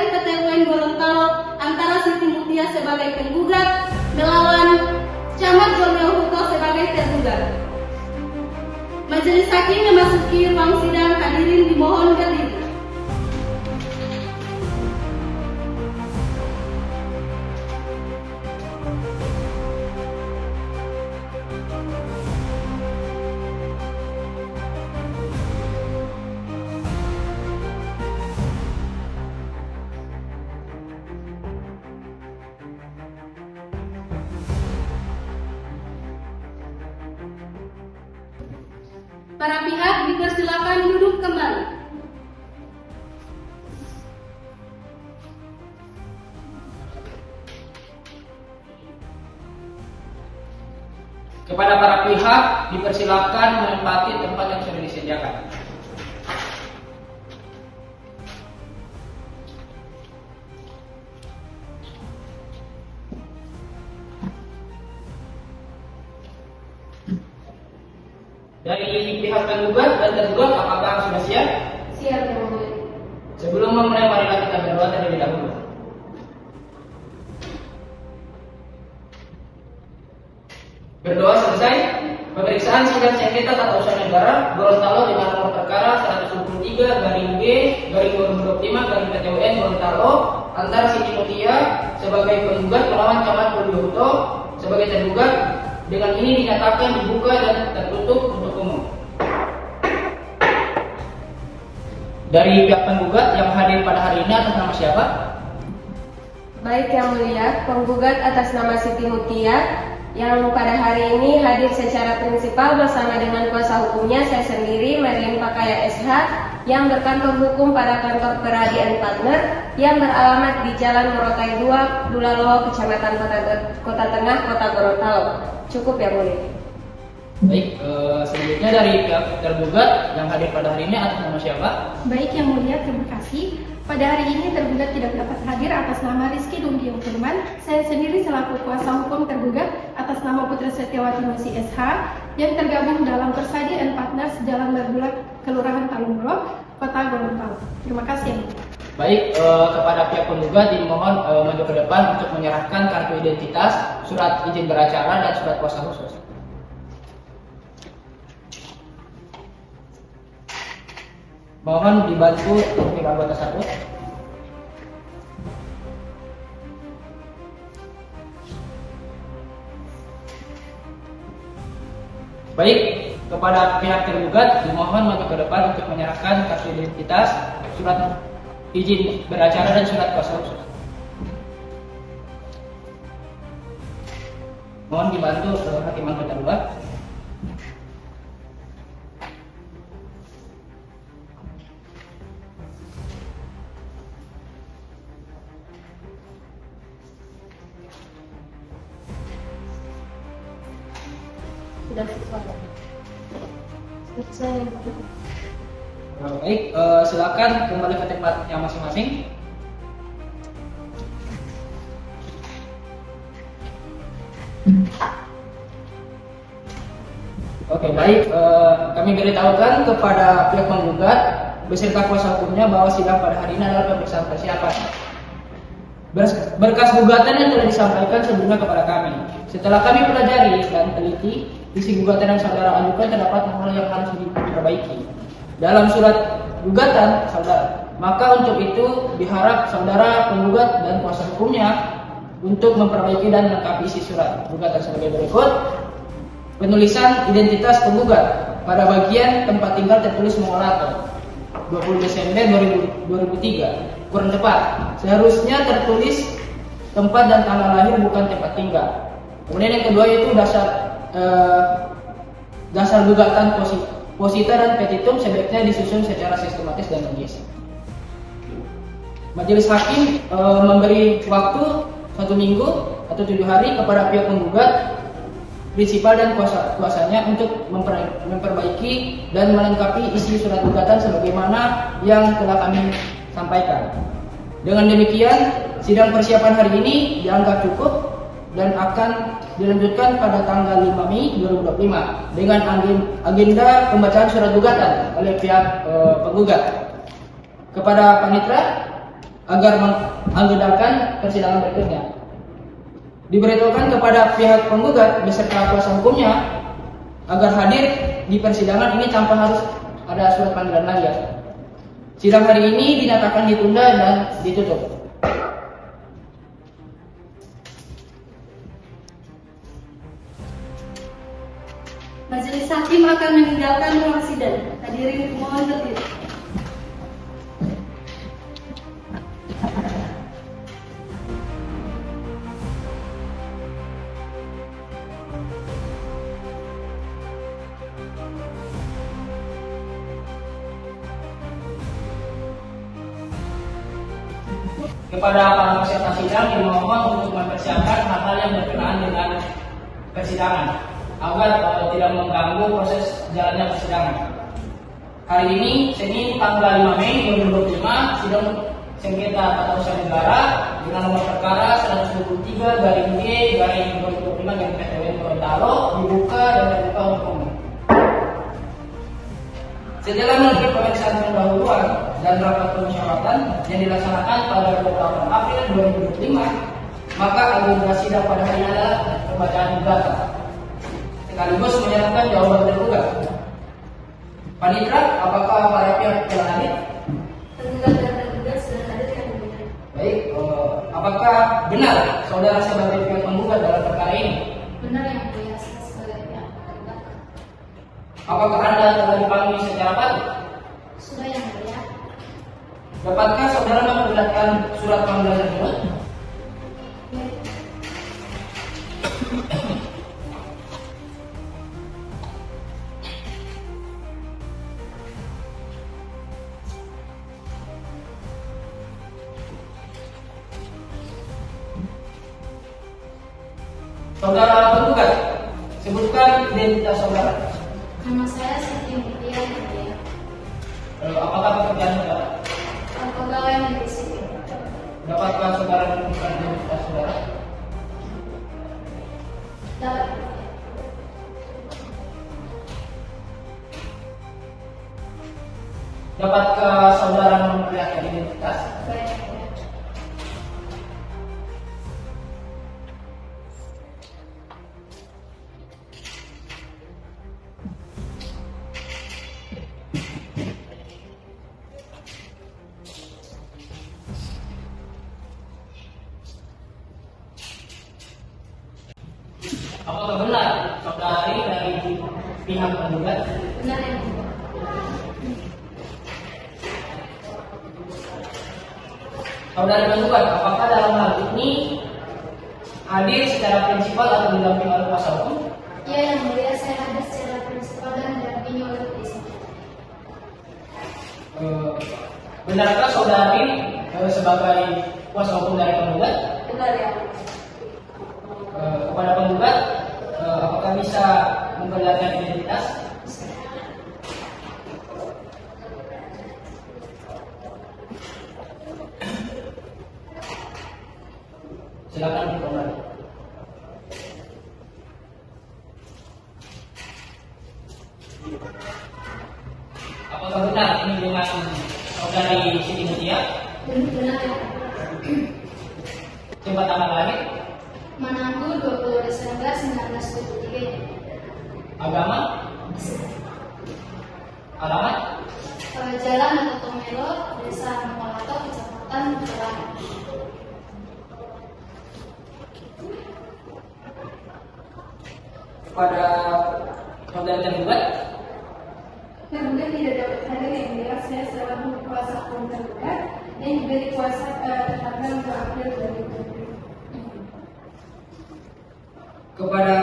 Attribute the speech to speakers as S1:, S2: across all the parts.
S1: PT UN Gorontalo antara Siti Mutia sebagai penggugat melawan Camat Jomyo Huto sebagai tergugat. Majelis Hakim memasuki ruang sidang, hadirin dimohon berdiri. Para pihak dipersilakan duduk kembali.
S2: Kepada para pihak dipersilakan menempati tempat yang sudah disediakan. Dari pihak penggugat dan tergugat, apakah sudah siap?
S1: Siap, Yang Mulia.
S2: Sebelum memulai, marilah kita berdoa terlebih dahulu. Berdoa selesai. Pemeriksaan sidang sengketa tata usaha negara Gorontalo dengan nomor perkara 123/G/2025/PT UN Gorontalo antara Siti Mutia sebagai penggugat melawan Camat Jomyo Huto sebagai tergugat, dengan ini dinyatakan dibuka dan tertutup untuk umum. Dari pihak penggugat yang hadir pada hari ini atas nama siapa?
S3: Baik, Yang Mulia, penggugat atas nama Siti Mutia yang pada hari ini hadir secara prinsipal bersama dengan kuasa hukumnya, saya sendiri, Merlin Pakaya SH, yang berkantor hukum pada kantor peradilan partner yang beralamat di Jalan Morotai 2, Bulaloho, Kecamatan Kota Tengah, Kota Gorontalo. Cukup, Yang Mulia.
S2: Baik, selanjutnya dari pihak tergugat yang hadir pada hari ini atas nama siapa?
S4: Baik, Yang Mulia, terima kasih. Pada hari ini tergugat tidak dapat hadir atas nama Rizky Dundiung Firman. Saya sendiri selaku kuasa hukum tergugat atas nama Putri Setiawati Nusi SH yang tergabung dalam Persadi and Partners Jalan Merbulak, Kelurahan Talunggolo, Kota Gorontalo. Terima kasih, Yang Mulia.
S2: Baik, kepada pihak penggugat dimohon maju ke depan untuk menyerahkan kartu identitas, surat izin beracara, dan surat kuasa khusus. Mohon dibantu untuk anggota satu. Baik, kepada pihak tergugat dimohon maju ke depan untuk menyerahkan kartu identitas, surat izin beracara, dan surat kuasa khusus. Mohon dibantu hakim anggota 2. Baik, silakan kembali ke tempatnya masing-masing. Oke, baik. Kami beritahukan kepada pihak penggugat beserta kuasa hukumnya bahwa sidang pada hari ini adalah pemeriksaan persiapan. Berkas gugatan yang telah disampaikan sebelumnya kepada kami. Setelah kami pelajari dan teliti, isi gugatan yang saudara ajukan terdapat hal yang harus diperbaiki dalam surat gugatan saudara. Maka untuk itu diharap saudara penggugat dan kuasa hukumnya untuk memperbaiki dan melengkapi isi surat gugatan sebagai berikut. Penulisan identitas penggugat pada bagian tempat tinggal tertulis Mongolato 20 Desember 2003. Kurang tepat, seharusnya tertulis tempat dan tanggal lahir bukan tempat tinggal. Kemudian yang kedua itu dasar gugatan posita dan petitum sebaiknya disusun secara sistematis dan logis. Majelis hakim memberi waktu 1 minggu atau 7 hari kepada pihak penggugat, prinsipal dan kuasanya untuk memperbaiki dan melengkapi isi surat gugatan sebagaimana yang telah kami sampaikan. Dengan demikian, sidang persiapan hari ini dianggap cukup dan akan dilanjutkan pada tanggal 5 Mei 2025 dengan agenda pembacaan surat gugatan oleh pihak penggugat. kepada panitera agar mengagendakan persidangan berikutnya. Diberitahukan kepada pihak penggugat beserta kuasa hukumnya agar hadir di persidangan ini tanpa harus ada surat panggilan lagi ya. Sidang hari ini dinyatakan ditunda dan ditutup.
S1: Majelis hakim akan meninggalkan ruang sidang. Hadirin mohon berdiri.
S2: Kepada para peserta sidang dimohon untuk mempersiapkan hal-hal yang berkenaan dengan persidangan agar tidak mengganggu proses jalannya persidangan. Hari ini Senin tanggal 5 Mei 2025 sidang sengketa tata usaha negara dengan nomor perkara 123/G/2025 Gorontalo dibuka dan terbuka untuk umum. Setelah melalui pemeriksaan pendahuluan dan rapat permusyawaratan yang dilaksanakan pada 28 April 2025, maka agenda sidang pada hari ini adalah pembacaan gugatan sekaligus menyerahkan jawaban tergugat. Panitera, apakah para pihak telah hadir?
S1: Tergugat dan tergugat sudah hadir yang mulia.
S2: Baik, apakah benar saudara sebagai pihak penggugat dalam perkara ini?
S1: Benar yang mulia, saya sebagai pihak tergugat.
S2: Apakah Anda telah dipanggil secara patut?
S1: Sudah yang mulia.
S2: Dapatkah saudara memperlihatkan surat panggilan tersebut? Saudara penggugat, sebutkan identitas saudara.
S1: Nama saya Siti Mutia yang mulia.
S2: Apakah pekerjaan saudara?
S1: Pegawai negeri sipil.
S2: Dapatkah saudara menemukan identitas saudara?
S1: Dapat.
S2: Dapatkah saudara memperlihatkan identitas?
S1: Baik.
S2: Apakah benar saudari dari pihak penggugat?
S1: Benar yang mulia.
S2: Saudara penggugat, apakah dalam hal ini hadir secara prinsipal atau didampingi oleh kuasa hukum?
S1: Ya yang mulia, saya hadir secara prinsipal dan didampingi oleh polisi.
S2: Benarkah saudari sebagai kuasa hukum dari penggugat?
S1: Benar yang mulia.
S2: Kepada penggugat, apakah bisa memperlihatkan identitas? Silakan kembali. Apakah benar ini dengan saudari Siti Mutia?
S1: Benar yang mulia.
S2: Tempat tanggal lahir,
S1: Manado 20 Desember 1973.
S2: agama, alamat,
S1: Jalan Natotomelo, Desa Mokolato, Kecamatan Jalan.
S2: kepada saudara tergugat,
S4: Tergugat tidak dapat hadir yang mulia, saya selaku kuasa hukum tergugat yang diberi kuasa tanggal 2 April 2020.
S2: kepada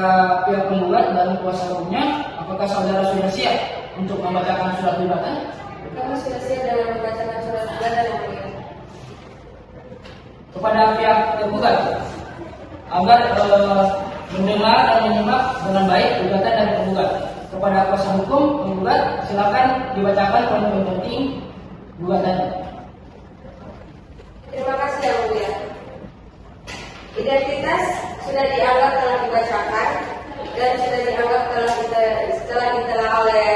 S2: pihak penggugat dan kuasa hukumnya, apakah saudara sudah siap untuk membacakan surat gugatan?
S3: Kami sudah siap dalam membacakan surat gugatan yang mulia.
S2: Kepada pihak tergugat agar mendengar dan menyimak dengan baik gugatan dari penggugat. Kepada kuasa hukum penggugat, silakan dibacakan poin-poin penting gugatannya.
S3: Terima kasih yang mulia. Identitas sudah dianggap telah dibacakan dan sudah dianggap telah ditelaah oleh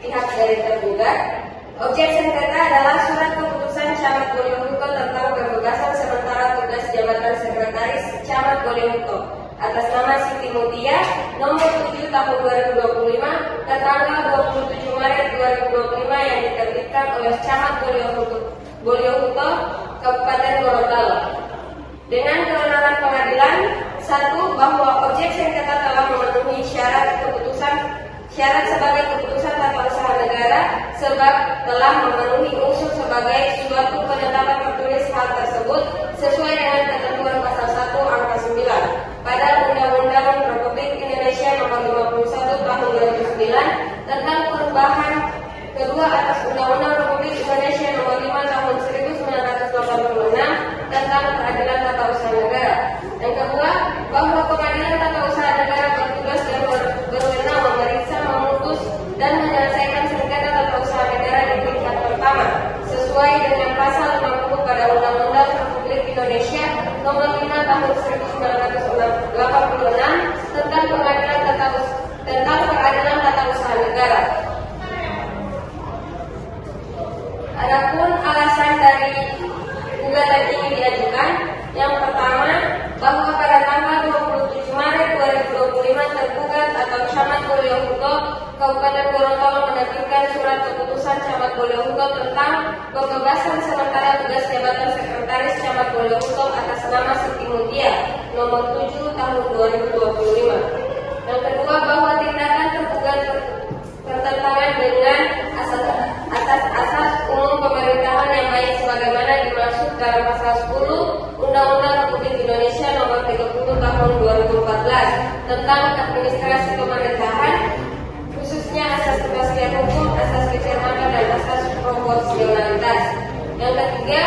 S3: pihak dari tergugat. Objek sengketa adalah surat keputusan Camat Bolehuto tentang pembebasan sementara tugas jabatan sekretaris Camat Bolehuto atas nama Siti Mutia nomor 7 tahun 2025 tertanggal 27 Maret 2025 yang diterbitkan oleh Camat Bolehuto Kabupaten Gorontalo. Dengan kewenangan pengadilan, 1. Bahwa objek sengketa telah memenuhi syarat sebagai keputusan tata usaha negara sebab telah memenuhi unsur sebagai suatu penetapan tertulis hal tersebut sesuai dengan ketentuan pasal 1 angka 9 pada Undang-Undang Republik Indonesia Nomor 51 Tahun 2009 tentang perubahan kedua atas Undang-Undang Republik Indonesia Nomor 5 Tahun 1986 tentang peradilan tata usaha negara. Yang kedua, bahwa pengadilan tata usaha negara bertugas dan berwenang memeriksa, memutus, dan menyelesaikan sengketa tata usaha negara di tingkat pertama sesuai dengan pasal 50 pada Undang-Undang Republik Indonesia Nomor 5 Tahun 1986 tentang peradilan tata usaha negara. Adapun alasan dari gugatan ini diajukan, yang pertama, bahwa pada tanggal 27 Maret 2025 tergugat atau Camat Bolehuto Kabupaten Gorontalo menerbitkan surat keputusan Camat Bolehuto tentang pembebasan sementara tugas jabatan sekretaris Camat Bolehuto atas nama Siti Mutia nomor 7 tahun 2025. Yang kedua, bahwa tindakan tergugat bertentangan dengan asas umum pemerintahan yang baik sebagaimana dimaksud dalam pasal 10 Undang-Undang Republik Indonesia Nomor 30 Tahun 2014 tentang administrasi pemerintahan, khususnya asas kepastian hukum, asas kecermatan, dan asas proporsionalitas. Yang ketiga,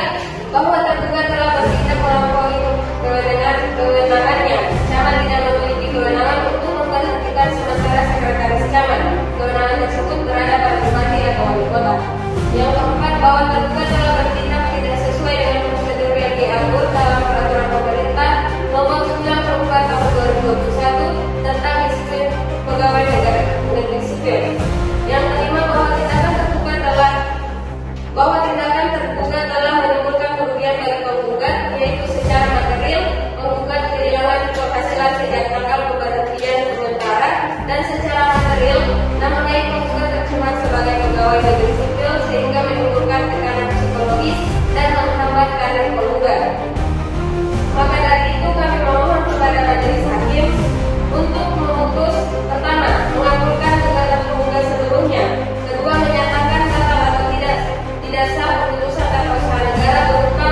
S3: bahwa tergugat telah bertindak melampaui kewenangannya. Camat tidak memiliki kewenangan untuk memberhentikan sementara sekretaris camat. Kewenangan tersebut berada pada bupati atau wali kota. Yang keempat, bahwa tergugat telah bertindak tidak sesuai dengan prosedur yang diatur dalam peraturan pemerintah Nomor 94 Tahun 2021 tentang disiplin pegawai negeri sipil. Yang kelima, bahwa tindakan tergugat telah menimbulkan kerugian bagi penggugat, yaitu secara material penggugat kehilangan penghasilan sejak tanggal pemberhentian sementara, dan secara material nama baik penggugat tercemar sebagai pegawai negeri sipil sehingga menimbulkan tekanan psikologis dan menghambat karir penggugat. Maka dari itu kami memohon kepada majelis hakim untuk memutus, pertama, mengabulkan gugatan penggugat seluruhnya, kedua, menyatakan batal atau tidak sah keputusan tata usaha negara berupa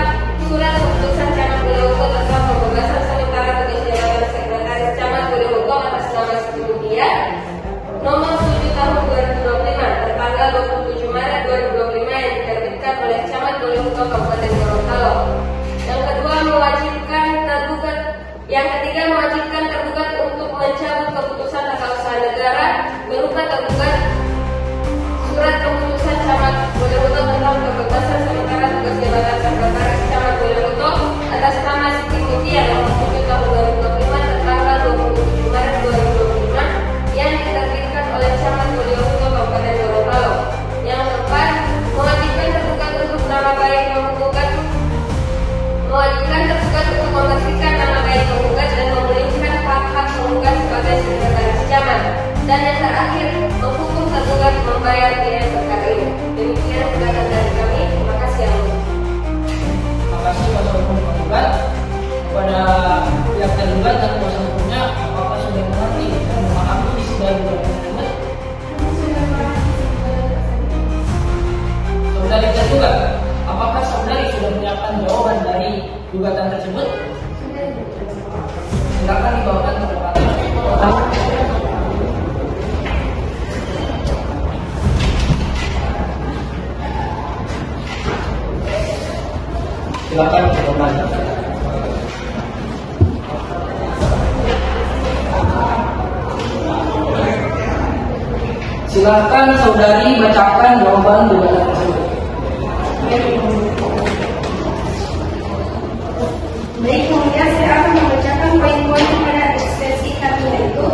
S3: surat keputusan Camat Bolehuto tentang pembebasan sementara tugas jabatan sekretaris Camat Bolehuto atas nama Siti Mutia nomor 7 tahun 2025 tertanggal 27 Maret 2025 yang diterbitkan oleh Camat Bolehuto Kabupaten Gorontalo. Yang ketiga, mewajibkan tergugat untuk mencabut keputusan tata usaha negara berupa tergugat surat keputusan Camat Bolehuto tentang pembebasan sementara tugas jabatan sekretaris Camat Bolehuto atas nama Siti Mutia nomor 7 tahun 2025 tertanggal 27 Maret 2025 yang diterbitkan oleh Camat Bolehuto Kabupaten Gorontalo. Yang keempat, mewajibkan tergugat untuk nama baik penggugat, mewajibkan tergugat untuk membersihkan nama baik penggugat dan memulihkan hak-hak penggugat sebagai sekretaris camat. Dan yang terakhir, menghukum tergugat membayar biaya perkara ini. Demikian gugatan dari kami. Terima kasih yang mulia.
S2: Terima kasih kuasa hukum penggugat. Kepada pihak tergugat dan kuasa hukumnya, apakah sudah mengerti dan memahami isi dari gugatan tersebut? Saudari tergugat, apakah saudari sudah menyiapkan jawaban dari gugatan tersebut? Silakan dibawakan ke depan. Silakan ke depan. Silakan saudari bacakan jawaban gugatan tersebut.
S4: Baik, kemudian saya akan membacakan poin-poin pada ekspresi kami, yaitu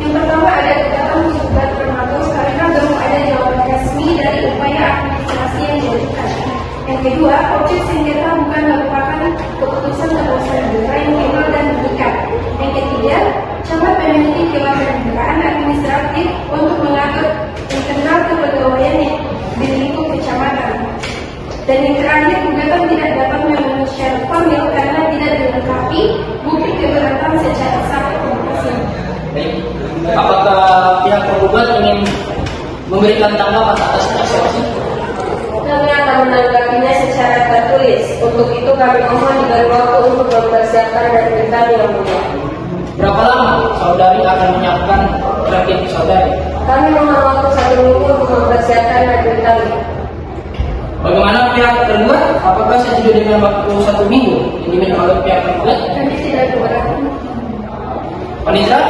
S4: yang pertama ada gugatan menggugat prematur karena belum ada jawaban resmi dari upaya administrasi kedua, objek sengketa bukan merupakan keputusan terusan negara yang final dan mengikat. Yang ketiga, camat memiliki kewajiban administratif untuk mengatur internal kepegawaian di lingkup kecamatan. Dan yang terakhir, gugatan tidak dapat memenuhi syarat formil karena tidak dilengkapi bukti keberatan secara sah atau hasil.
S2: Apakah pihak penggugat ingin memberikan tanggapan atas kasus?
S3: Kami akan menanggapinya secara tertulis. Untuk itu kami mohon diberi waktu untuk mempersiapkan replik kami yang mulia.
S2: Berapa lama saudari akan menyiapkan replik saudari?
S3: Kami mohon waktu 1 minggu untuk mempersiapkan replik kami.
S2: Bagaimana pihak tergugat? Apakah setuju dengan waktu 1 minggu yang diminta oleh pihak tergugat?
S4: Kami tidak keberatan.
S2: Panitra,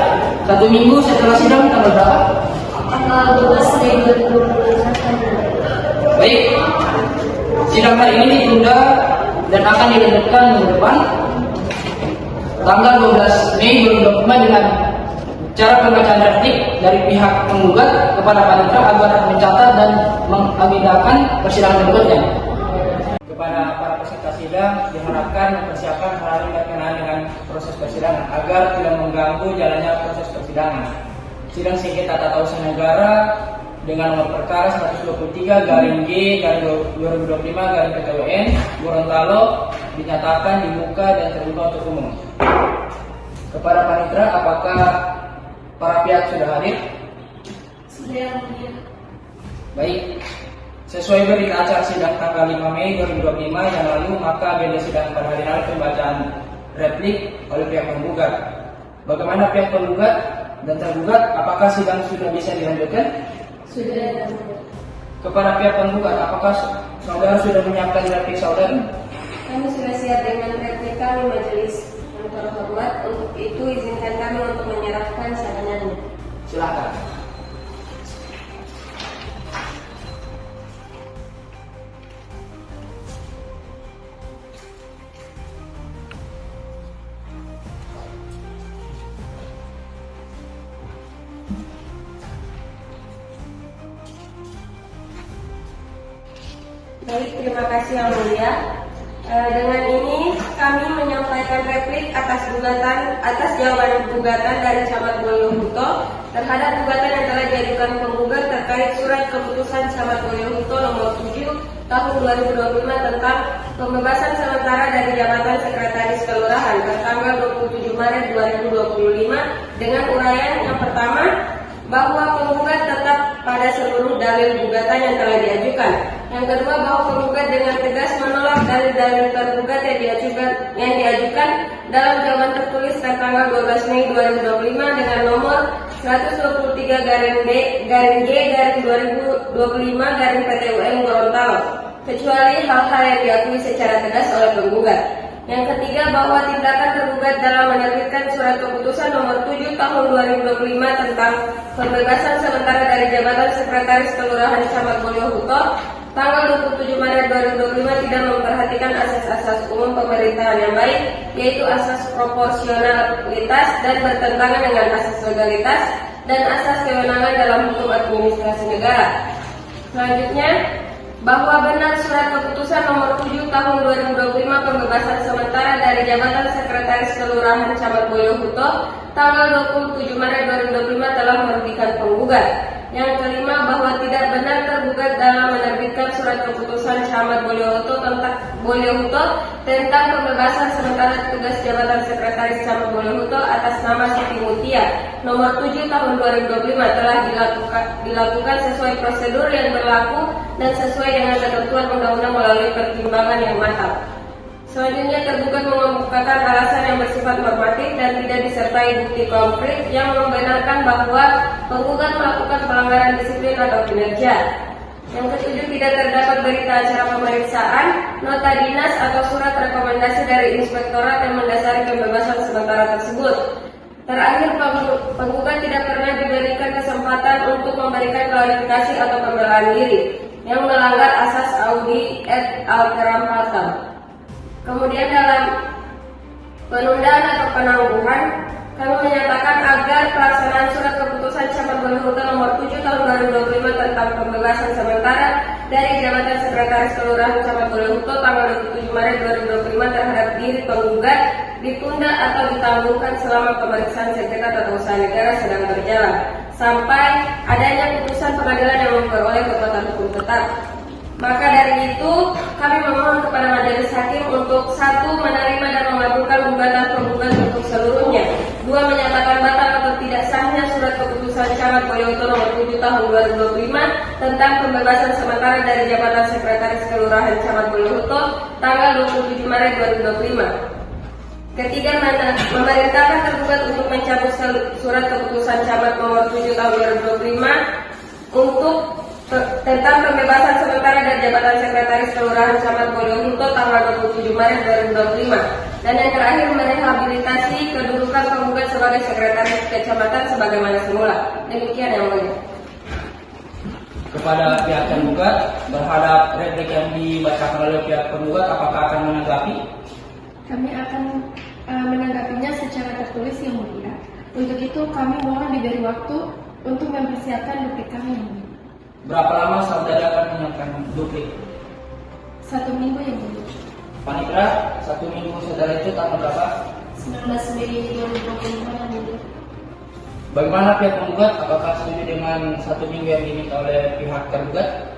S2: 1 minggu setelah sidang tanggal berapa?
S3: Tanggal 12 Mei 2021.
S2: Baik, sidang hari ini ditunda dan akan dilanjutkan minggu depan tanggal 12 Mei 2025 dengan cara pembacaan replik dari pihak penggugat kepada panitia agar mencatat dan mengagendakan persidangan berikutnya. Kepada para peserta sidang diharapkan mempersiapkan hal-hal yang berkenaan dengan proses persidangan agar tidak mengganggu jalannya proses persidangan. Sidang sengketa tata usaha negara dengan nomor perkara 123-G-2025-PTWN Gorontalo dinyatakan dibuka dan terbuka untuk umum. Kepada panitera, apakah para pihak sudah hadir?
S1: Sudah, Mulia.
S2: Baik, sesuai berita acara sidang tanggal 5 Mei 2025 yang lalu, maka agenda sidang pada hari ini pembacaan replik oleh pihak penggugat. Bagaimana pihak penggugat dan tergugat, apakah sidang sudah bisa dilanjutkan?
S3: Sudah.
S2: Kepada pihak penggugat, apakah saudara sudah menyiapkan replik saudara?
S3: Kami sudah siap dengan replik kami, majelis yang terhormat. Untuk itu izinkan kami untuk menyerahkan saranannya.
S2: Silakan.
S3: Baik, terima kasih yang mulia. Dengan ini kami menyampaikan replik atas jawaban gugatan dari Camat Bolyohuto terhadap gugatan yang telah diajukan penggugat terkait surat keputusan Camat Bolyohuto nomor 7 tahun 2025 tentang pembebasan sementara dari jabatan sekretaris kelurahan tertanggal 27 Maret 2025 dengan uraian yang pertama, bahwa penggugat tetap pada seluruh dalil gugatan yang telah diajukan. Yang kedua, bahwa penggugat dengan tegas menolak dalil-dalil tergugat yang diajukan dalam jawaban tertulis tertanggal 12 Mei 2025 dengan nomor 123-G-2025-PTUN Gorontalo, kecuali hal-hal yang diakui secara tegas oleh penggugat. Yang ketiga, bahwa tindakan tergugat dalam menerbitkan surat keputusan nomor 7 tahun 2025 tentang pembebasan sementara dari jabatan sekretaris kelurahan Camat Bolyohuto tanggal 27 Maret 2025 tidak memperhatikan asas-asas umum pemerintahan yang baik, yaitu asas proporsionalitas dan bertentangan dengan asas legalitas dan asas kewenangan dalam hukum administrasi negara. Selanjutnya, bahwa benar surat keputusan nomor 7 tahun 2025 pembebasan sementara dari jabatan sekretaris kelurahan Camat Bolyohuto tanggal 27 Maret 2025 telah merugikan penggugat. Yang kelima, bahwa tidak benar tergugat dalam menerbitkan surat keputusan Camat Bolyohuto tentang pembebasan sementara tugas jabatan sekretaris Camat Bolyohuto atas nama Siti Mutia nomor 7 tahun 2025 telah dilakukan sesuai prosedur yang berlaku dan sesuai dengan ketentuan undang-undang melalui pertimbangan yang matang. Selanjutnya, tergugat mengemukakan alasan yang bersifat normatif dan tidak disertai bukti konkret yang membenarkan bahwa penggugat melakukan pelanggaran disiplin atau kinerja. Yang ketujuh, tidak terdapat berita acara pemeriksaan, nota dinas atau surat rekomendasi dari inspektorat yang mendasari pembebasan sementara tersebut. Terakhir, penggugat tidak pernah diberikan kesempatan untuk memberikan klarifikasi atau pembelaan diri yang melanggar asas audi et alteram partem. Kemudian dalam penundaan atau penangguhan, Kami menyatakan agar pelaksanaan surat keputusan Camat Bolihuto nomor 7 tahun 2025 tentang pembebasan sementara dari jabatan Sekretaris Kelurahan Camat Bolihuto tanggal 27 Maret 2025 terhadap diri penggugat ditunda atau ditangguhkan selama pemeriksaan sengketa tata usaha negara sedang berjalan sampai adanya putusan pengadilan yang memperoleh kekuatan hukum tetap. Maka dari itu, kami memohon kepada majelis hakim untuk 1. Menerima dan mengabulkan gugatan penggugat untuk seluruhnya. 2. Menyatakan batal atau tidak sahnya surat keputusan Camat Bolihuto nomor 7 tahun 2025 tentang pembebasan sementara dari jabatan Sekretaris Kelurahan Camat Bolihuto tanggal 27 Maret 2025. Ketiga, memerintahkan tergugat untuk mencabut surat keputusan Camat nomor 7 tahun 2025 untuk tentang pembebasan sementara dari jabatan Sekretaris Kelurahan Camat Bolihuto tanggal 27 Maret 2025. Dan yang terakhir, merehabilitasi kedudukan penggugat sebagai Sekretaris Kecamatan sebagaimana semula. Demikian yang mulia.
S2: Kepada pihak tergugat, berhadap replik yang dibacakan oleh pihak penggugat, apakah akan menanggapi?
S4: Kami akan menanggapinya secara tertulis yang mulia. Untuk itu kami mohon diberi waktu untuk mempersiapkan duplik kami.
S2: Berapa lama saudara akan menyiapkan duplik?
S4: 1 minggu yang mulia.
S2: Panitra, 1 minggu saudara itu tanggal berapa?
S1: 19 Mei 2025 yang mulia.
S2: Bagaimana pihak penggugat? Apakah setuju dengan 1 minggu yang diminta oleh pihak tergugat?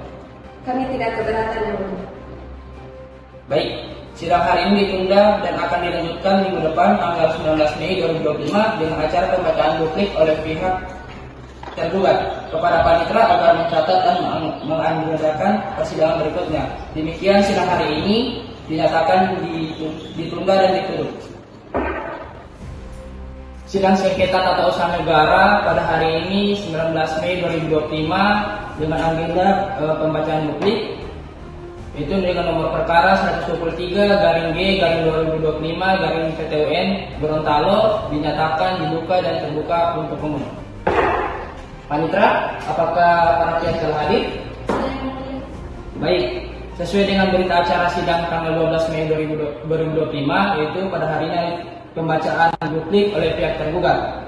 S3: Kami tidak keberatan yang mulia.
S2: Baik, sidang hari ini ditunda dan akan dilanjutkan minggu depan tanggal 19 Mei 2025 dengan acara pembacaan duplik oleh pihak tergugat kepada panitra agar mencatat dan mengagendakan persidangan berikutnya. Demikian sidang hari ini dinyatakan ditunda dan ditutup. Sidang sengketa tata usaha negara pada hari ini 19 Mei 2025 dengan agenda pembacaan duplik itu dengan nomor perkara 123/G/2025/PTUN Gorontalo dinyatakan dibuka dan terbuka untuk umum. Panitra, apakah para pihak telah hadir? Baik, sesuai dengan berita acara sidang tanggal 12 Mei 2025 yaitu pada hari ini pembacaan duplik oleh pihak tergugat.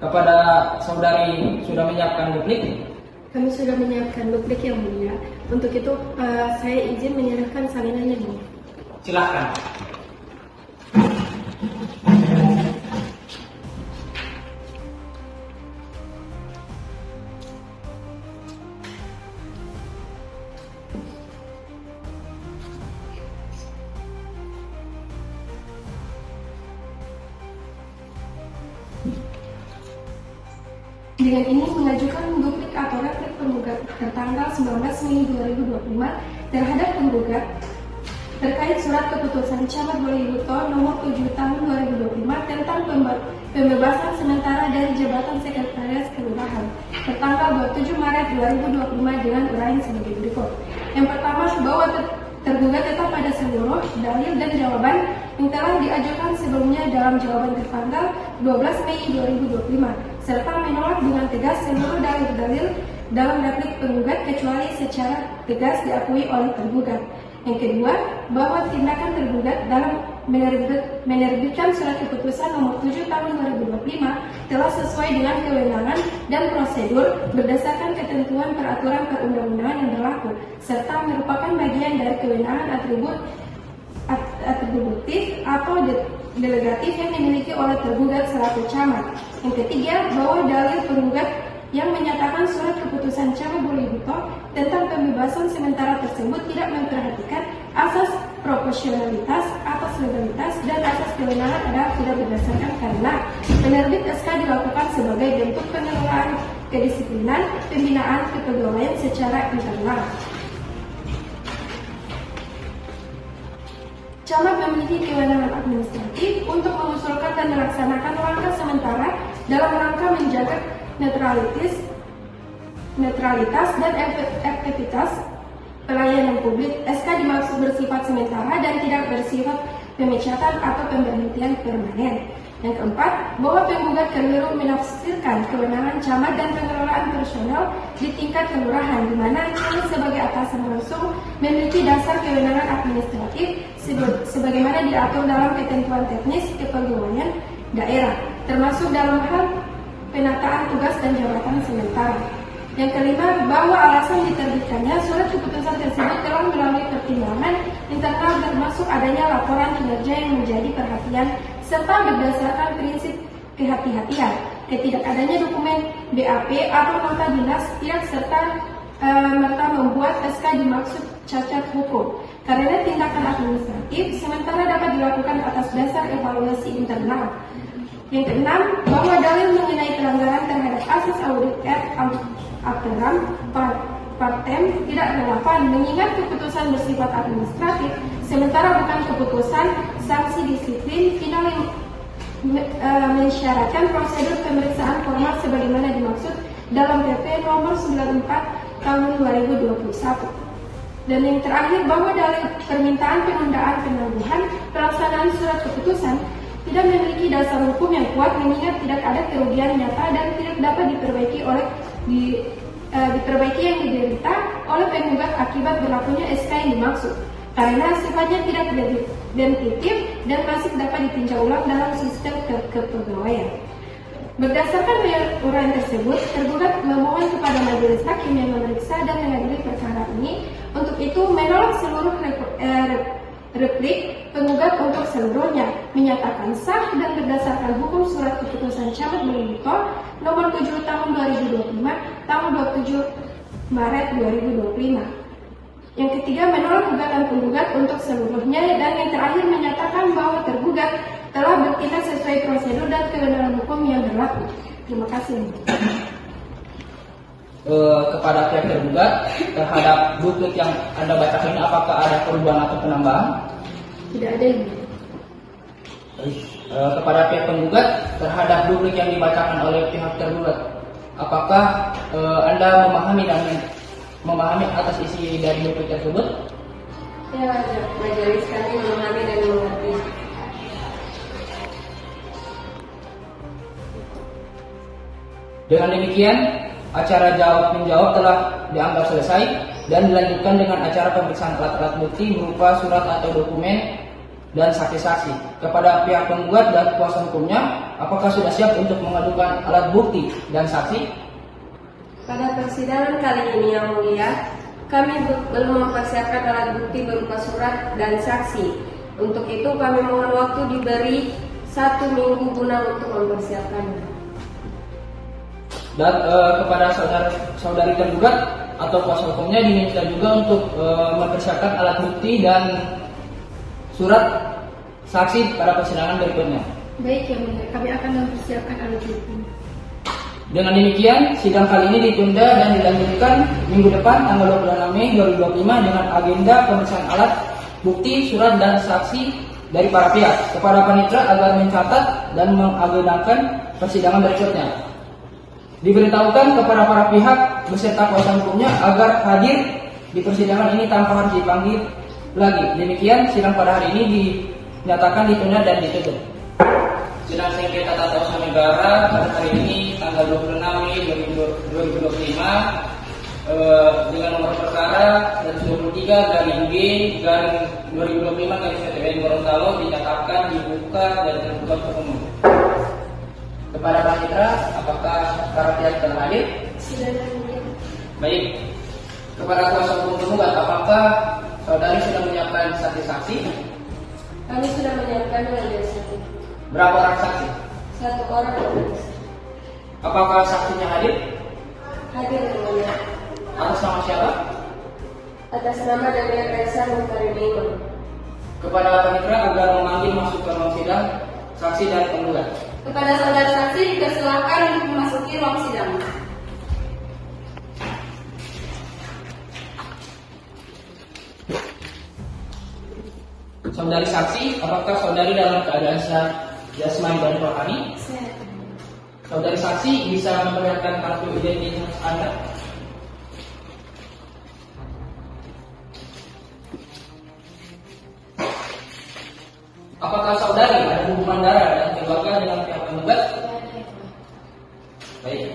S2: Kepada saudari sudah menyiapkan duplik?
S4: Kami sudah menyiapkan duplik yang mulia. Untuk itu saya izin menyerahkan salinannya dulu.
S2: Silakan.
S4: Dengan ini mengajukan duplik atau replik penggugat tertanggal 19 Mei 2025 terhadap penggugat terkait surat keputusan Camat Bolihuto nomor 7 tahun 2025 tentang pembebasan sementara dari jabatan Sekretaris Kelurahan tertanggal 27 Maret 2025 dengan uraian sebagai berikut. Yang pertama, bahwa tergugat tetap pada seluruh dalil dan jawaban yang telah diajukan sebelumnya dalam jawaban tertanggal 12 Mei 2025 serta menolak dengan tegas seluruh dalil-dalil dalam replik penggugat kecuali secara tegas diakui oleh tergugat. Yang kedua, bahwa tindakan tergugat dalam menerbitkan surat keputusan nomor 7 tahun 2025 telah sesuai dengan kewenangan dan prosedur berdasarkan ketentuan peraturan perundang-undangan yang berlaku serta merupakan bagian dari kewenangan atributif atau delegatif yang dimiliki oleh tergugat selaku camat. Yang ketiga, bahwa dalil penggugat yang menyatakan surat keputusan Camat Bolihuto tentang pembebasan sementara tersebut tidak memperhatikan asas proporsionalitas, asas legalitas, dan asas kewenangan adalah tidak berdasarkan karena penerbit SK dilakukan sebagai bentuk pengelolaan kedisiplinan, pembinaan kepegawaian secara internal. Camat memiliki kewenangan administratif untuk mengusulkan dan melaksanakan langkah sementara dalam rangka menjaga netralitas dan efektivitas pelayanan publik. SK dimaksud bersifat sementara dan tidak bersifat pemecatan atau pemberhentian permanen. Yang keempat, bahwa penggugat keliru menafsirkan kewenangan camat dan pengelolaan personal di tingkat kelurahan, di mana camat sebagai atasan langsung memiliki dasar kewenangan administratif sebagaimana diatur dalam ketentuan teknis kepegawaian daerah. termasuk dalam hal penataan tugas dan jabatan sementara. Yang kelima, bahwa alasan diterbitkannya surat keputusan tersebut telah melalui pertimbangan internal termasuk adanya laporan kinerja yang menjadi perhatian serta berdasarkan prinsip kehati-hatian, ketidakadanya dokumen BAP atau nota dinas tidak serta merta membuat SK dimaksud cacat hukum karena tindakan administratif sementara dapat dilakukan atas dasar evaluasi internal. Yang keenam, bahwa dalil mengenai pelanggaran terhadap asas audit Apteram Partem tidak relevan mengingat keputusan bersifat administratif sementara bukan keputusan sanksi disiplin final yang mensyaratkan prosedur pemeriksaan formal sebagaimana dimaksud dalam PP nomor 94 tahun 2021. Dan yang terakhir, bahwa dalil permintaan penundaan penangguhan pelaksanaan surat keputusan tidak memiliki dasar hukum yang kuat mengingat tidak ada kerugian nyata dan tidak dapat diperbaiki yang diderita oleh penggugat akibat berlakunya SK yang dimaksud karena sifatnya tidak identitif dan masih dapat ditinjau ulang dalam sistem kepegawaian. Berdasarkan uraian tersebut, tergugat memohon kepada majelis hakim yang memeriksa dan mengadili perkara ini untuk itu menolak seluruh replik penggugat untuk seluruhnya, menyatakan sah dan berdasarkan hukum surat keputusan Camat Melintol nomor 7 tahun 2025 tanggal 27 Maret 2025. Yang ketiga, menolak gugatan penggugat untuk seluruhnya dan yang terakhir menyatakan bahwa tergugat telah bertindak sesuai prosedur dan kebenaran hukum yang berlaku. Terima kasih.
S2: Kepada pihak tergugat terhadap bukti yang Anda bacakan ini apakah ada perubahan atau penambahan?
S4: Tidak ada ini.
S2: Kepada pihak penggugat terhadap duplik yang dibacakan oleh pihak tergugat, apakah Anda memahami atas isi dari duplik tersebut?
S3: Ya, majelis kami memahami dan mengerti.
S2: Dengan demikian, acara jawab menjawab telah dianggap selesai dan dilanjutkan dengan acara pemeriksaan alat-alat bukti berupa surat atau dokumen dan saksi-saksi. Kepada pihak penggugat dan kuasa hukumnya, apakah sudah siap untuk mengadukan alat bukti dan saksi?
S3: Pada persidangan kali ini yang mulia, kami belum mempersiapkan alat bukti berupa surat dan saksi. Untuk itu kami mohon waktu diberi 1 minggu guna untuk mempersiapkannya.
S2: Dan kepada saudari tergugat atau kuasa hukumnya diminta juga untuk mempersiapkan alat bukti dan surat saksi pada persidangan berikutnya.
S4: Baik yang mulia, kami akan mempersiapkan alat bukti.
S2: Dengan demikian, sidang kali ini ditunda dan dilanjutkan minggu depan tanggal 26 Mei 2025 dengan agenda pemeriksaan alat bukti, surat dan saksi dari para pihak kepada panitia agar mencatat dan mengagendakan persidangan berikutnya. Diberitahukan kepada para pihak beserta kuasa hukumnya agar hadir di persidangan ini tanpa harus dipanggil lagi. Demikian sidang pada hari ini dinyatakan ditunda dan ditutup. Sidang sengketa tata usaha negara pada hari ini tanggal 26 Mei 2025 dengan nomor perkara 123 garing G garing 2025 garing PTN Gorontalo dinyatakan dibuka dan terbuka untuk umum. Kepada Pak Citra, apakah para pihak telah hadir?
S3: Sudah hadir.
S2: Baik. Kepada kuasa hukum tergugat, apakah saudari sudah menyiapkan saksi-saksi?
S3: Kami sudah menyiapkan majelis hakim.
S2: Berapa orang saksi?
S3: 1 orang majelis.
S2: Apakah saksinya hadir?
S3: Hadir yang mulia.
S2: Atas nama siapa?
S3: Atas nama Daniel Reza Mukarini Imam.
S2: Kepada panitia agar memanggil masuk ke ruang sidang saksi dari penggugat.
S1: Kepada saudara saksi dipersilakan untuk memasuki ruang sidang.
S2: Saudari saksi, apakah saudari dalam keadaan sehat jasmani dan rohani? Saudari saksi bisa memperlihatkan kartu identitas Anda? Apakah saudari ada hubungan darah dan keluarga dengan pihak penggugat? Baik.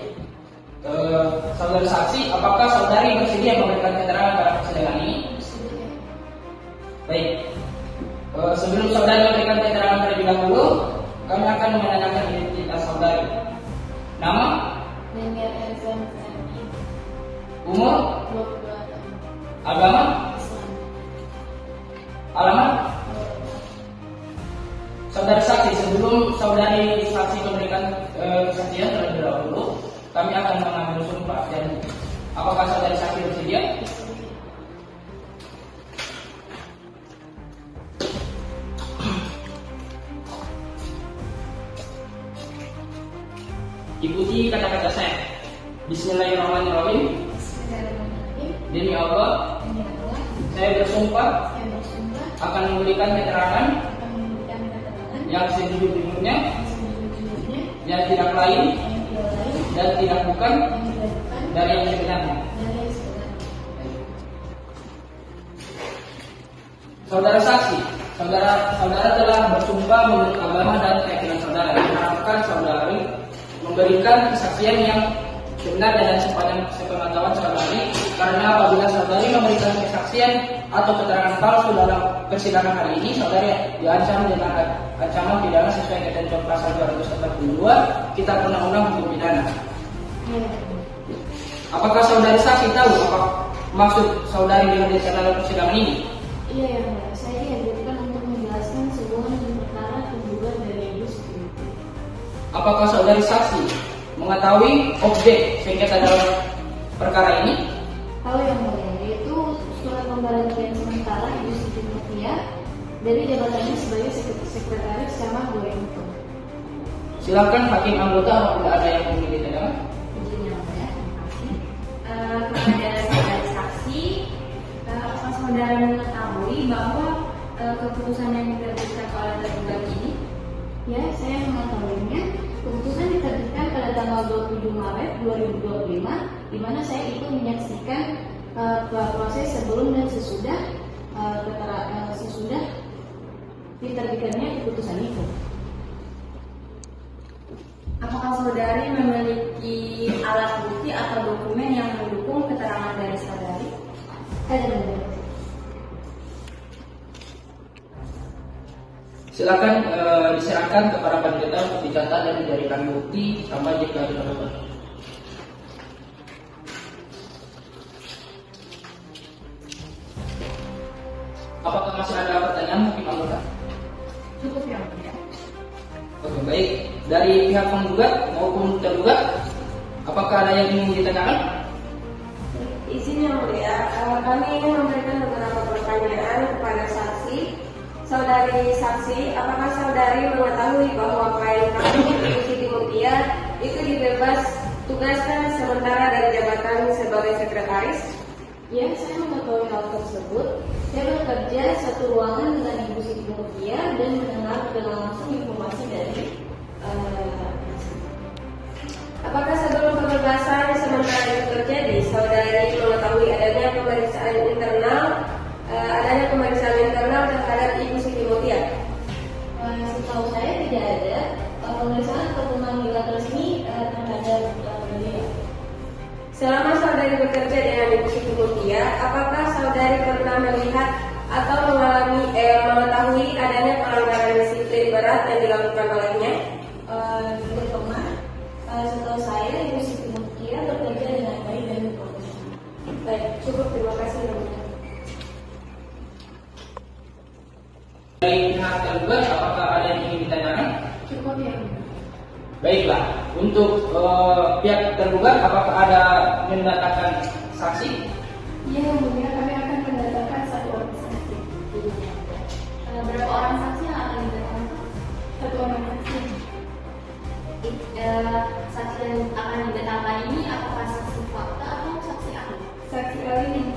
S2: Saudari saksi, apakah saudari bersedia memberikan keterangan pada persidangan ini? Baik. Sebelum saudari memberikan keterangan terlebih dahulu, kami akan menanyakan identitas saudari. Nama,
S3: Nenia Elzan SMI,
S2: umur,
S3: 22 tahun,
S2: agama,
S3: Islam.
S2: alamat. Saudara saksi, sebelum saudari saksi memberikan kesaksian terlebih dahulu, kami akan mengambil sumpah. Dan apakah saudari saksi bersedia? Ikuti kata-kata saya. Bismillahirrahmanirrahim.
S3: Bismillahirrahmanirrahim.
S2: Demi Allah,
S3: Demi Allah,
S2: saya bersumpah
S3: saya bersumpah
S2: akan memberikan keterangan
S3: akan memberikan keterangan
S2: yang sejujur-jujurnya,
S3: yang sejujurnya,
S2: yang tidak lain
S3: yang tidak lain,
S2: dan tidak bukan
S3: yang tidak bukan
S2: dari yang sebenarnya.
S3: dari yang sebenarnya.
S2: Saudara saksi, saudara telah bersumpah menurut agama dan keyakinan saudara. Diharapkan saudari memberikan kesaksian yang benar dan sepanjang sepengetahuan saudari, karena apabila saudari memberikan kesaksian atau keterangan palsu dalam persidangan hari ini, saudari diancam dengan ancaman pidana sesuai ketentuan pasal 242 Kitab Undang-Undang Hukum Pidana. Apakah saudari saksi tahu apa maksud saudari dihadirkan dalam persidangan ini?
S3: Iya ya, Mbak. Saya dihadirkan untuk menjelaskan sebuah perkara pembunuhan dari Ibu Siti.
S2: Apakah saudari saksi mengetahui objek sengketa dalam perkara ini?
S3: Tahu yang mulia, yaitu surat pemberhentian sementara Ibu Siti Mutia dari jabatannya sebagai sekretaris Camat Gorengo.
S2: Silakan hakim anggota apabila ada yang memiliki cadangan.
S3: Izin yang mulia, terima kasih. Kepada saudari saksi, apa saudara mengetahui bahwa keputusan yang diterbitkan oleh tergugat ini? Ya, saya mengetahuinya. Keputusan diterbitkan pada tanggal 27 Maret 2025, di mana saya ikut menyaksikan proses sebelum dan sesudah diterbitkannya keputusan itu. Apakah saudari memiliki alat bukti atau dokumen yang mendukung keterangan dari saudari? Ada.
S2: Silakan diserahkan kepada panitia untuk dicatat dan dijadikan bukti sama jika diperlukan. Apakah masih ada pertanyaan mungkin anggota?
S3: Cukup ya, mulia.
S2: Oke, baik. Dari pihak penggugat maupun tergugat, apakah ada yang ingin ditanyakan?
S3: Izin yang mulia, kami ingin memberikan beberapa pertanyaan kepada saksi. Saudari saksi, apakah saudari mengetahui bahwa klien kami Ibu Siti Mutia itu dibebas tugaskan sementara dari jabatan sebagai sekretaris? Ya, saya mengetahui hal tersebut. Saya bekerja satu ruangan dengan Ibu Siti Mutia dan mendengar langsung informasi dari apakah sebelum pembebasan sementara itu terjadi, saudari mengetahui adanya pemeriksaan internal terhadap Ibu Siti Mutia? Setahu saya tidak ada pemeriksaan atau pemanggilan resmi terhadap beliau. Selama saudari bekerja dengan Ibu Siti Mutia, apakah saudari pernah melihat atau mengetahui adanya pelanggaran disiplin berat yang dilakukan olehnya? Tidak pernah. Setahu saya Ibu Siti Mutia bekerja dengan baik dan profesional. Baik, cukup, terima kasih.
S2: Dari pihak tergugat, apakah ada yang ingin ditanyakan?
S3: Cukup ya.
S2: Baiklah, untuk pihak tergugat, apakah ada mendatangkan saksi?
S4: Iya, yang mulia, kami akan mendatangkan satu orang saksi.
S3: Berapa orang saksi yang akan didatangkan?
S4: Satu orang saksi.
S3: Saksi yang akan didatangkan ini apakah saksi fakta atau saksi ahli?
S4: Saksi ahli ini.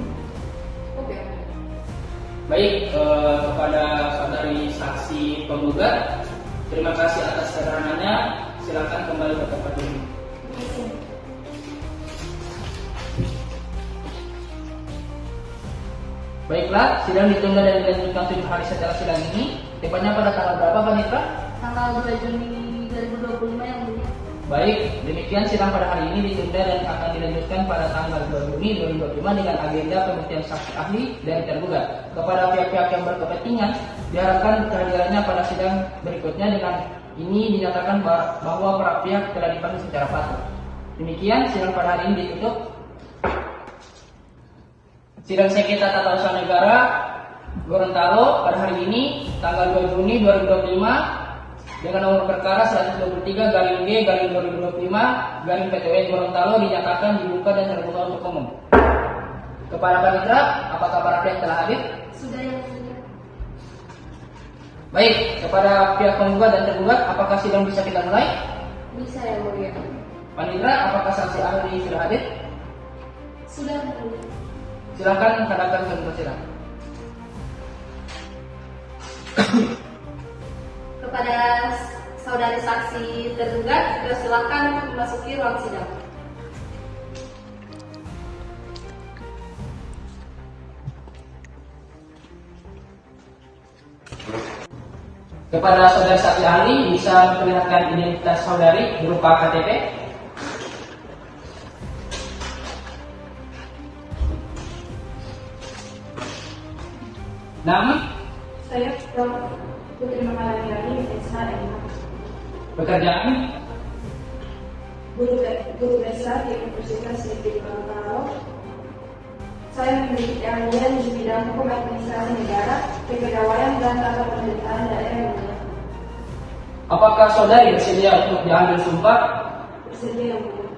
S3: Oke.
S2: Baik, kepada saudari saksi penggugat, terima kasih atas keterangannya. Silakan kembali ke tempat duduk. Baiklah, sidang ditunda dan dilanjutkan 7 hari setelah sidang ini. Tepatnya pada tanggal berapa, Pak Nitra?
S3: Tanggal 2 Juni 2025 yang mulia.
S2: Baik, demikian sidang pada hari ini ditunda dan akan dilanjutkan pada tanggal 2 Juni 2025 dengan agenda pembuktian saksi ahli dan tergugat. Kepada pihak-pihak yang berkepentingan, diharapkan kehadirannya pada sidang berikutnya dengan ini dinyatakan bahwa para pihak telah dipanggil secara patut. Demikian sidang pada hari ini ditutup. Sidang sengketa tata usaha negara Gorontalo pada hari ini tanggal 2 Juni 2025 dengan nomor perkara 123/G/2025 Gorontalo dinyatakan dibuka dan terbuka untuk umum. Kepada Panitra, apakah para pihak telah hadir?
S1: Sudah yang mulia.
S2: Baik, kepada pihak penggugat dan tergugat, apakah sidang bisa kita mulai?
S3: Bisa yang mulia.
S2: Panitra, apakah saksi ahli sudah hadir?
S1: Sudah yang mulia.
S2: Silakan hadapkan ke sidang.
S1: Kepada saudari saksi tergugat, silakan untuk memasuki ruang sidang.
S2: Kepada saudari saksi ahli, bisa memperlihatkan identitas saudari berupa KTP. Nama,
S4: Saya Putri Mamalani SHM,
S2: pekerjaan,
S4: guru besar di Universitas Negeri Gorontalo. Saya memiliki keahlian di bidang hukum administrasi negara, kepegawaian dan tata pemerintahan daerah.
S2: apakah saudari bersedia untuk diambil sumpah?
S4: Bersedia yang mulia.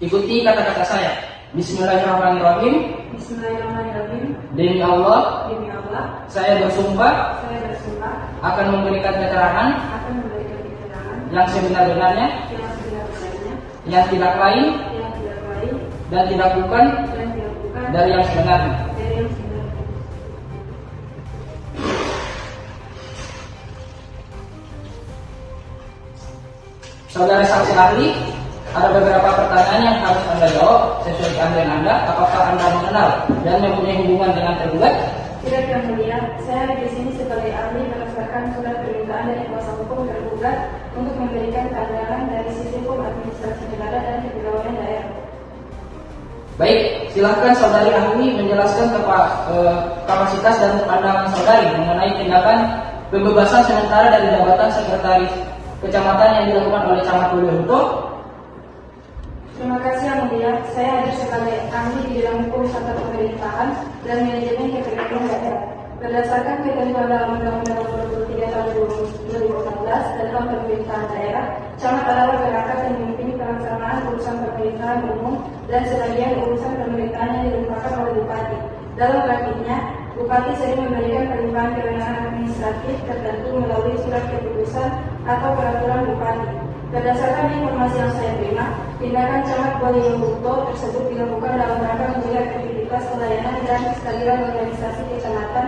S2: Ikuti kata-kata saya. Bismillahirrahmanirrahim.
S4: Bismillahirrahmanirrahim.
S2: Demi Allah,
S4: Demi Allah,
S2: saya bersumpah
S4: saya bersumpah
S2: akan memberikan keterangan
S4: akan memberikan keterangan
S2: yang sebenar-benarnya,
S4: yang sebenar-benarnya,
S2: yang tidak lain
S4: yang tidak lain
S2: dan tidak bukan
S4: dan tidak bukan
S2: dari yang sebenarnya.
S4: dari yang sebenarnya.
S2: Saudara saksi ahli, ada beberapa pertanyaan yang harus Anda jawab sesuai keahlian Anda. Apakah Anda mengenal dan mempunyai hubungan dengan tergugat?
S4: Tidak yang mulia, saya di sini sebagai ahli berdasarkan surat permintaan dari kuasa hukum tergugat untuk memberikan keterangan dari sisi hukum administrasi negara dan kepegawaian daerah.
S2: Baik, silahkan saudari ahli menjelaskan kapasitas dan pandangan saudari mengenai tindakan pembebasan sementara dari jabatan sekretaris kecamatan yang dilakukan oleh Camat Widodo.
S4: Terima kasih yang mulia, saya hadir sebagai ahli di bidang hukum tata pemerintahan dan manajemen kepegawaian daerah. Berdasarkan ketentuan dalam Undang-Undang Nomor 23 Tahun 2014 tentang pemerintahan daerah, camat adalah perangkat yang memimpin pelaksanaan urusan pemerintahan umum dan sebagian urusan pemerintahan yang dilimpahkan oleh bupati. Dalam praktiknya, bupati sering memberikan pelimpahan kewenangan administratif tertentu melalui surat keputusan atau peraturan bupati. Berdasarkan informasi yang saya terima, tindakan Camat Boyohuto tersebut dilakukan dalam rangka menjaga efektivitas pelayanan dan kestabilan organisasi kecamatan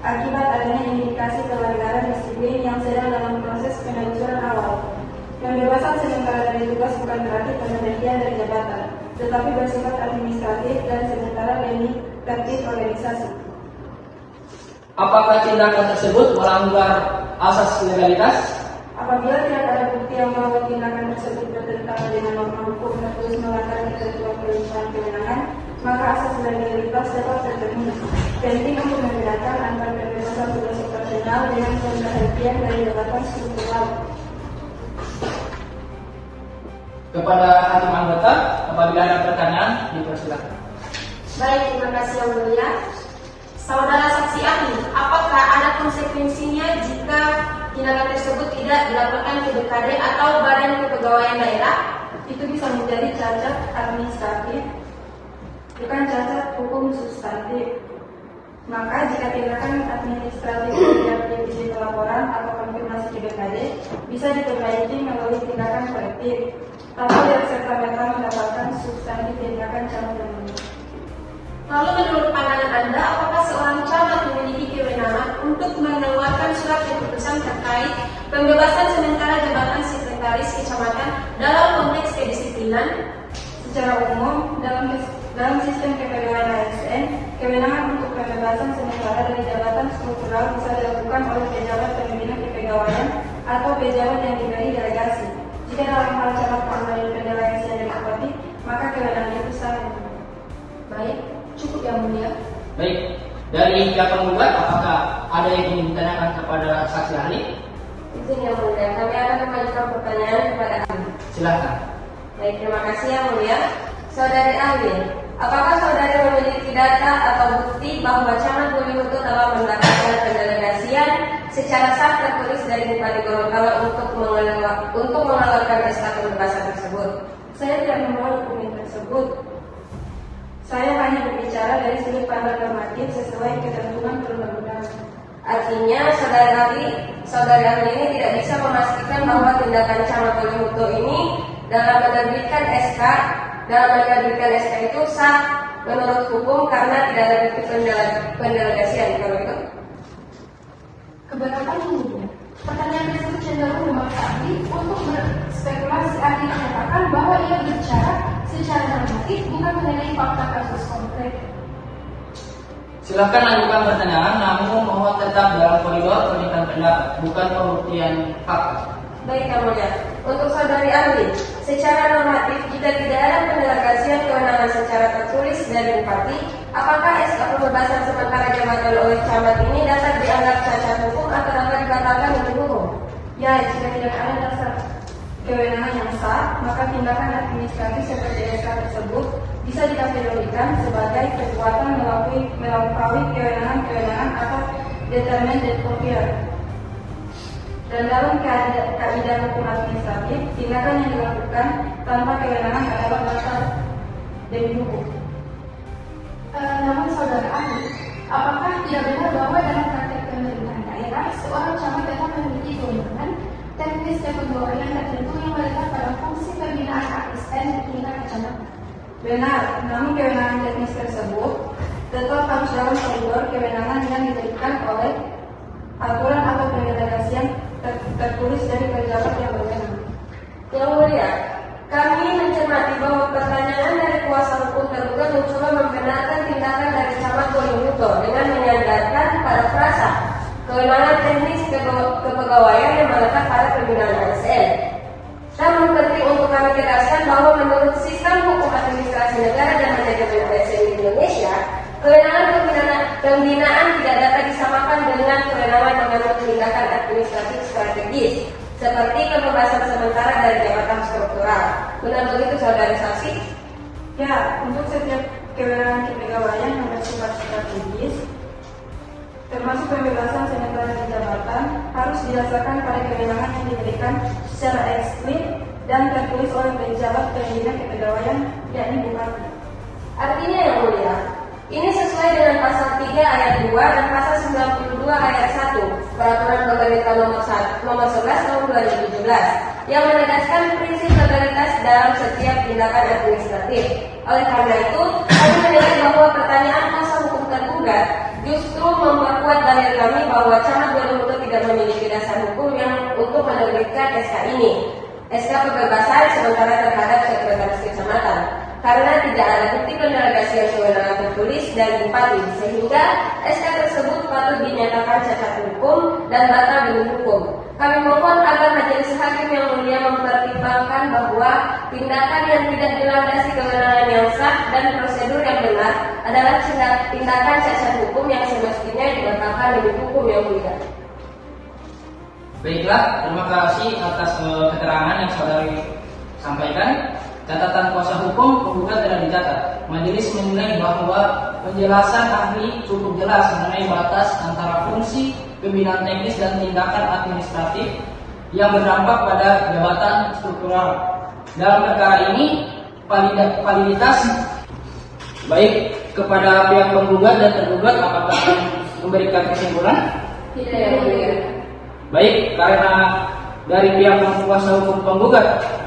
S4: akibat adanya indikasi pelanggaran disiplin yang sedang dalam proses penelusuran awal. Pembebasan sementara dari tugas bukan berarti pemberhentian dari jabatan, tetapi bersifat administratif dan sementara demi tertib organisasi.
S2: Apakah tindakan tersebut melanggar asas legalitas?
S4: Apabila tidak ada bukti yang bahwa tindakan tersebut bertentangan dengan norma hukum tertulis melanggar ketentuan pelimpahan kewenangan, maka asas legalitas dapat terpenuhi. Penting untuk membedakan antara pembebasan tugas operasional dengan pemberhentian dari jabatan struktural.
S2: Kepada hakim anggota, apabila ada pertanyaan, dipersilakan.
S3: Baik, terima kasih yang mulia. Saudara saksi ahli, apakah ada konsekuensinya jika tindakan tersebut tidak dilaporkan ke BKD atau Badan Kepegawaian Daerah?
S4: Itu bisa menjadi cacat administratif, bukan cacat hukum substantif. Maka jika tindakan administratif tidak diizin pelaporan atau konfirmasi ke BKD, bisa diperbaiki melalui tindakan korektif atau yang serta-merta mendapatkan substansi tindakan camat yang mulia.
S3: Lalu menurut pandangan Anda, apakah seorang camat memiliki kewenangan untuk mengeluarkan surat keputusan terkait pembebasan sementara jabatan sekretaris kecamatan dalam konteks kedisiplinan?
S4: Secara umum, dalam sistem kepegawaian ASN, kewenangan untuk pembebasan sementara dari jabatan struktural bisa dilakukan oleh pejabat pembina kepegawaian atau pejabat yang diberi delegasi. Jika dalam hal camat mengambil delegasi yang dari bupati, maka kewenangan itu sah. Yang Mulia.
S2: Baik, dari pihak penggugat apakah ada yang ingin ditanyakan kepada saksi ahli?
S3: Izin Yang Mulia, kami akan mengajukan pertanyaan kepada ahli.
S2: Silakan.
S3: Baik, terima kasih Yang Mulia. Saudari ahli, apakah saudari memiliki data atau bukti bahwa Camat Bolihuto telah mendapatkan pendelegasian secara sah tertulis dari Bupati Gorontalo untuk mengeluarkan SK kebebasan tersebut?
S5: Saya tidak membawa dokumen tersebut. Saya hanya berbicara dari sudut pandang normatif sesuai ketentuan perundang-undangan.
S3: Artinya, saudari ahli ini tidak bisa memastikan bahwa tindakan Camat Bolihuto ini dalam menerbitkan SK itu sah menurut hukum karena tidak ada bukti pendelegasian. Kalau itu,
S4: Keberatan Yang Mulia. Pertanyaan tersebut cenderung memaksa ahli untuk berspekulasi. Ahli menyatakan bahwa ia berbicara secara normatif bukan mengenai fakta kasus konkret.
S2: Silakan ajukan pertanyaan, namun mohon tetap dalam koridor pernyataan pendapat, bukan pembuktian fakta.
S3: baik Yang Mulia. Untuk saudari ahli, secara normatif jika tidak ada pendelegasian kewenangan secara tertulis dari Bupati, apakah SK pembebasan sementara jabatan oleh camat ini dapat dianggap cacat hukum atau dapat dibatalkan demi hukum?
S5: Ya, jika tidak ada dasar kewenangan yang sah, maka tindakan administratif seperti SK tersebut bisa dikategorikan sebagai perbuatan melampaui kewenangan atau determined proper. Dan dalam kaidah hukum administratif, tindakan yang dilakukan tanpa kewenangan adalah dasar demi hukum.
S4: Namun saudara ahli, apakah tidak benar bahwa dalam praktek pemerintahan daerah seorang camat tetap memiliki kewenangan teknis kepegawaian tertentu yang melekat pada fungsi pembinaan ASN di tingkat kecamatan?
S5: Benar, namun kewenangan teknis tersebut tetap harus dalam koridor kewenangan yang diberikan oleh aturan atau pendelegasian tertulis dari pejabat yang berwenang.
S3: Yang Mulia, kami mencermati bahwa pertanyaan dari kuasa hukum tergugat mencoba membenarkan tindakan dari Camat Bolihuto dengan menyandarkan pada frasa kewenangan teknis kepegawaian yang melekat pada pembinaan ASN. Namun penting untuk kami tegaskan bahwa menurut sistem hukum administrasi negara dan manajemen ASN di Indonesia, kewenangan pembinaan tidak dapat disamakan dengan kewenangan mengambil tindakan administratif strategis seperti pembebasan sementara dari jabatan struktural. Benar begitu saudara saksi?
S5: Ya, untuk setiap kewenangan kepegawaian yang bersifat strategis, termasuk pembebasan sementara di jabatan, harus didasarkan pada kewenangan yang diberikan secara eksplisit dan tertulis oleh pejabat pembina kepegawaian, yakni Bupati.
S3: Artinya Yang Mulia, ini sesuai dengan pasal 3 ayat 2 dan pasal 92 ayat 1 Peraturan Pemerintah nomor 11 tahun 2017 yang menegaskan prinsip legalitas dalam setiap tindakan administratif. Oleh karena itu, kami menilai bahwa pertanyaan kuasa hukum tergugat justru memperkuat dalil kami bahwa Camat Bolihuto tidak memiliki dasar hukum yang untuk menerbitkan SK ini, SK pembebasan sementara terhadap sekretaris kecamatan, karena tidak ada bukti pendelegasian kewenangan tertulis dari Bupati, sehingga SK tersebut patut dinyatakan cacat hukum dan batal demi hukum. Kami mohon agar majelis hakim yang mulia mempertimbangkan bahwa tindakan yang tidak dilandasi kewenangan yang sah dan prosedur yang benar adalah tindakan cacat hukum yang semestinya dibatalkan demi hukum yang mulia.
S2: Baiklah, terima kasih atas keterangan yang saudari sampaikan. Catatan kuasa hukum penggugat tidak dicatat. Majelis menilai bahwa penjelasan ahli cukup jelas mengenai batas antara fungsi pembinaan teknis dan tindakan administratif yang berdampak pada jabatan struktural. Dalam perkara ini, validitas baik kepada pihak penggugat dan tergugat apakah akan memberikan kesimpulan?
S3: Tidak, Yang Mulia.
S2: Baik, karena dari pihak kuasa hukum penggugat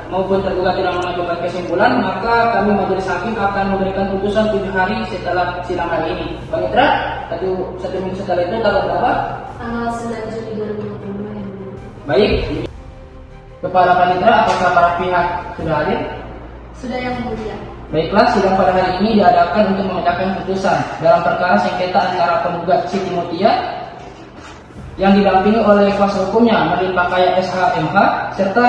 S2: maupun tergugat tidak mengajukan kesimpulan, maka kami majelis hakim akan memberikan putusan 7 hari setelah sidang hari ini. Bang Itra, satu minggu setelah itu tanggal berapa?
S1: Tanggal 9 Juli 2025.
S2: Baik, Kepala Panitera, apakah para pihak sudah hadir?
S4: Sudah Yang Mulia.
S2: Baiklah, sidang pada hari ini diadakan untuk memecahkan putusan dalam perkara sengketa antara penggugat Siti Mutia yang didampingi oleh kuasa hukumnya Marlin Pakaya SH MH serta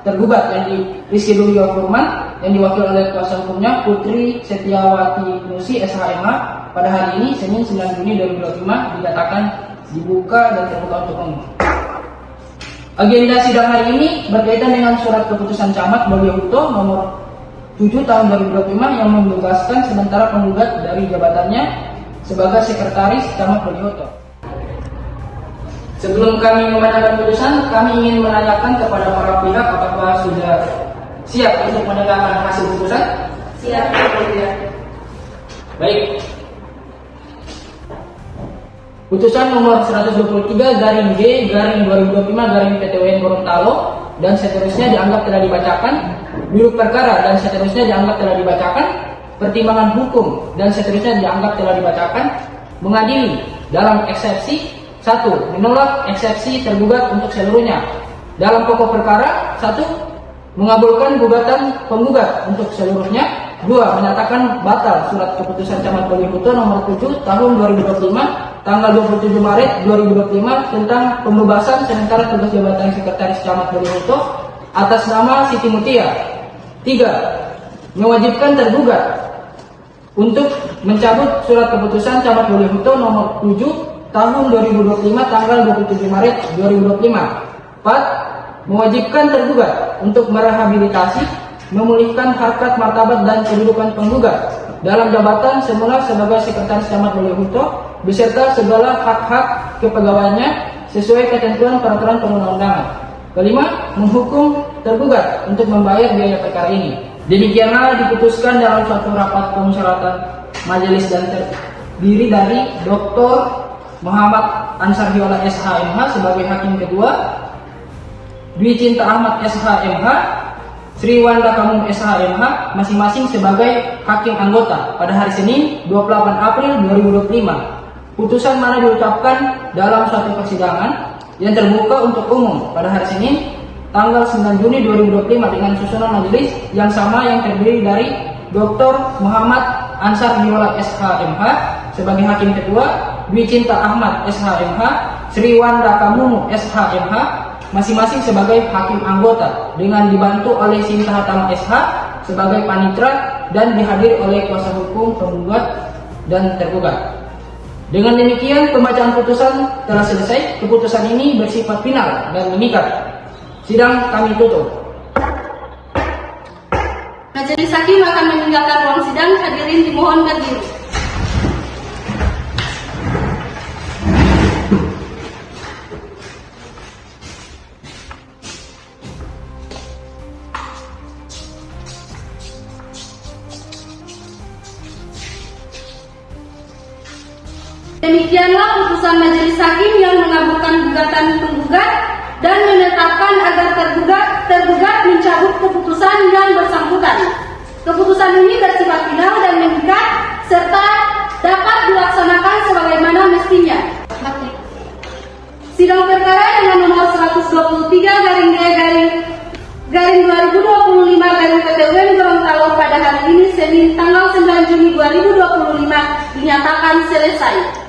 S2: tergugat yang Rizky Dulio Furman yang diwakili oleh kuasa hukumnya Putri Setiawati Nusi SHMH pada hari ini Senin 9 Juni 2025 dikatakan dibuka dan terbuka untuk umum. Agenda sidang hari ini berkaitan dengan surat keputusan Camat Baliohuto nomor 7 tahun 2025 yang membebaskan sementara penggugat dari jabatannya sebagai sekretaris Camat Baliohuto. Sebelum kami membacakan putusan, kami ingin menanyakan kepada para pihak apakah sudah siap untuk mendengarkan hasil putusan?
S5: Siap, ya.
S2: Baik. Putusan nomor 123 garing G garing 2025 garing PTWN Gorontalo dan seterusnya dianggap telah dibacakan. Duduk perkara dan seterusnya dianggap telah dibacakan. Pertimbangan hukum dan seterusnya dianggap telah dibacakan. Mengadili dalam eksepsi 1. Menolak eksepsi tergugat untuk seluruhnya. Dalam pokok perkara 1. Mengabulkan gugatan penggugat untuk seluruhnya. 2. Menyatakan batal surat keputusan Camat Baliohuto nomor 7 tahun 2025 tanggal 27 Maret 2025 tentang pembebasan sementara tugas jabatan sekretaris Camat Baliohuto atas nama Siti Mutia. 3. Mewajibkan tergugat untuk mencabut surat keputusan Camat Baliohuto nomor 7 tahun 2025 tanggal 27 Maret 2025. 4. Mewajibkan tergugat untuk merehabilitasi, memulihkan harkat martabat dan kedudukan penggugat dalam jabatan semula sebagai sekretaris Camat Baliohuto beserta segala hak-hak kepegawaiannya sesuai ketentuan peraturan perundang-undangan. 5. Menghukum tergugat untuk membayar biaya perkara ini. Demikianlah diputuskan dalam suatu rapat pemusyawaratan majelis dan terdiri dari Dr. Muhammad Ansar Hiola SHMH sebagai hakim kedua, Dwi Cinta Ahmad SHMH, Sri Wanda Kamum SHMH masing-masing sebagai hakim anggota pada hari Senin 28 April 2025. Putusan mana diucapkan dalam suatu persidangan yang terbuka untuk umum pada hari Senin tanggal 9 Juni 2025 dengan susunan majelis yang sama yang terdiri dari Dr. Muhammad Ansar Hiola SHMH sebagai hakim ketua, Dwi Cinta Ahmad SHMH, Sri Wanda Kamum SHMH masing-masing sebagai hakim anggota dengan dibantu oleh Sinta Hatama SH sebagai panitra dan dihadiri oleh kuasa hukum penggugat dan tergugat. Dengan demikian pembacaan putusan telah selesai. Keputusan ini bersifat final dan mengikat. Sidang kami tutup.
S1: Majelis hakim akan meninggalkan ruang sidang. Hadirin dimohon berdiri. Demikianlah putusan majelis hakim yang mengabulkan gugatan penggugat dan menetapkan agar tergugat mencabut keputusan yang bersangkutan. Keputusan ini bersifat final dan mengikat serta dapat dilaksanakan sebagaimana mestinya. Sidang perkara dengan nomor 123 garing D garing 2025 garing PTWN Gorontalo pada hari ini Senin tanggal 9 Juni 2025 dinyatakan selesai.